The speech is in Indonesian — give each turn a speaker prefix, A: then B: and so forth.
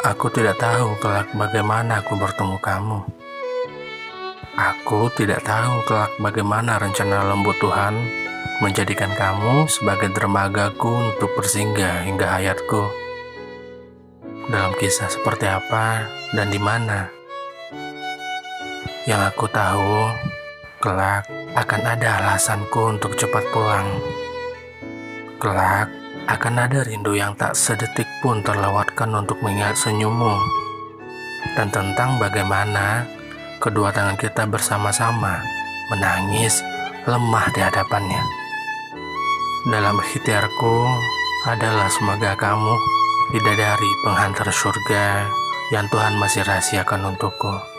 A: Aku tidak tahu kelak bagaimana aku bertemu kamu. Aku tidak tahu kelak bagaimana rencana lembut Tuhan menjadikan kamu sebagai dermagaku untuk bersinggah hingga hayatku. Dalam kisah seperti apa dan di mana? Yang aku tahu, kelak akan ada alasanku untuk cepat pulang. Kelak akan ada rindu yang tak sedetik pun terlewatkan untuk mengingat senyummu. Dan tentang bagaimana kedua tangan kita bersama-sama menangis lemah di hadapannya. Dalam ikhtiarku adalah semoga kamu bidadari penghantar surga yang Tuhan masih rahasiakan untukku.